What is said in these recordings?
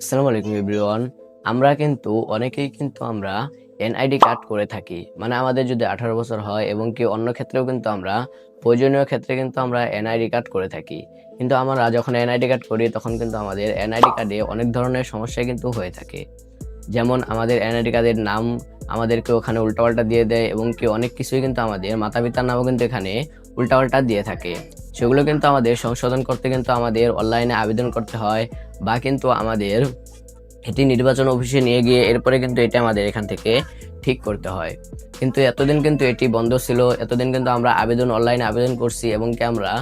আসসালামু আলাইকুম এভরিওয়ান। আমরা কিন্তু অনেকেই কিন্তু আমরা এনআইডি কার্ড করে থাকি। মানে আমাদের যদি 18 বছর হয় এবং কি অন্য ক্ষেত্রেও কিন্তু আমরা প্রয়োজনীয় ক্ষেত্রে কিন্তু আমরা এনআইডি কার্ড করে থাকি। কিন্তু আমরা যখন এনআইডি কার্ড করি তখন কিন্তু আমাদের এনআইডি কার্ডে অনেক ধরনের সমস্যা কিন্তু হয়ে থাকে। যেমন আমাদের এনআইডি কার্ডের নাম আমাদেরকে ওখানে উল্টাপাল্টা দিয়ে দেয় এবং কি অনেক কিছুই কিন্তু আমাদের মাতা-পিতার নামও কিন্তু এখানে উল্টাপাল্টা দিয়ে থাকে। সেগুলো কিন্তু আমাদের সংশোধন করতে কিন্তু আমাদের অনলাইনে আবেদন করতে হয় বা কিন্তু আমাদের এটি নির্বাচন অফিসে নিয়ে গিয়ে এরপরে কিন্তু এটা আমাদের এখান থেকে ঠিক করতে হয়। কিন্তু এতদিন কিন্তু এটি বন্ধ ছিল। এতদিন কিন্তু আমরা অনলাইনে আবেদন করছি এবং কি আমরা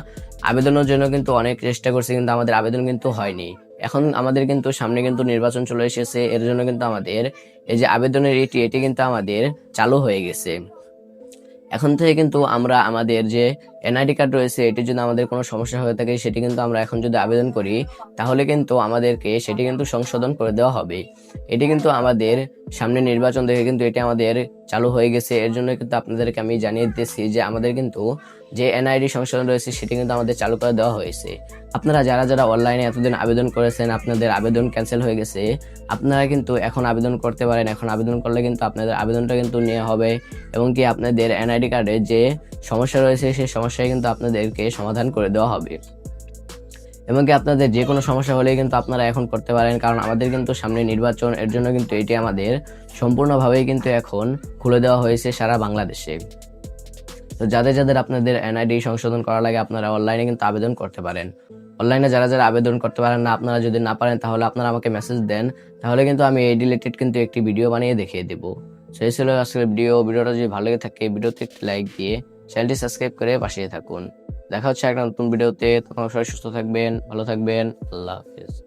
আবেদনের জন্য কিন্তু অনেক চেষ্টা করছি, কিন্তু আমাদের আবেদন কিন্তু হয়নি। এখন আমাদের কিন্তু সামনে কিন্তু নির্বাচন চলে এসেছে, এর জন্য কিন্তু আমাদের এই যে আবেদনের এটি কিন্তু আমাদের চালু হয়ে গেছে। এখন থেকে কিন্তু আমরা আমাদের যে এনআইডি কার্ড রয়েছে এটির যদি আমাদের কোনো সমস্যা হয়ে থাকে সেটি কিন্তু আমরা এখন যদি আবেদন করি তাহলে কিন্তু আমাদেরকে সেটি কিন্তু সংশোধন করে দেওয়া হবে। এটি কিন্তু আমাদের সামনে নির্বাচন দেখে কিন্তু এটি আমাদের চালু হয়ে গেছে। এর জন্য কিন্তু আপনাদেরকে আমি জানিয়ে দিতেছি যে আমাদের কিন্তু যে এনআইডি সংশোধন রয়েছে সেটি কিন্তু আমাদের চালু করে দেওয়া হয়েছে। আপনারা যারা যারা অনলাইনে এতদিন আবেদন করেছেন, আপনাদের আবেদন ক্যান্সেল হয়ে গেছে, আপনারা কিন্তু এখন আবেদন করতে পারেন। এখন আবেদন করলে কিন্তু আপনাদের আবেদনটা কিন্তু নেওয়া হবে এবং কি আপনাদের এনআইডি কার্ডে যে সমস্যা রয়েছে সেই সমস্যায় কিন্তু আপনাদেরকে সমাধান করে দেওয়া হবে। এবং কি আপনাদের যে কোনো সমস্যা হলেই কিন্তু আপনারা এখন করতে পারেন, কারণ আমাদের কিন্তু সামনে নির্বাচন, এর জন্য কিন্তু এটি আমাদের সম্পূর্ণভাবেই কিন্তু এখন খুলে দেওয়া হয়েছে সারা বাংলাদেশে। তো যাদের যাদের আপনাদের এনআইডি সংশোধন করা লাগে আপনারা অনলাইনে কিন্তু আবেদন করতে পারেন। অনলাইনে যারা যারা আবেদন করতে পারেন না, আপনারা যদি না পারেন তাহলে আপনারা আমাকে মেসেজ দেন, তাহলে কিন্তু আমি এই রিলেটেড কিন্তু একটি ভিডিও বানিয়ে দেখিয়ে দেবো। সেই ছিল আজকের ভিডিওটা যদি ভালো লেগে থাকে ভিডিওতে একটি লাইক দিয়ে চ্যানেলটি সাবস্ক্রাইব করে পাশে থাকুন। দেখা হচ্ছে একটা নতুন ভিডিওতে। তখন সবাই সুস্থ থাকবেন, ভালো থাকবেন। আল্লাহ হাফেজ।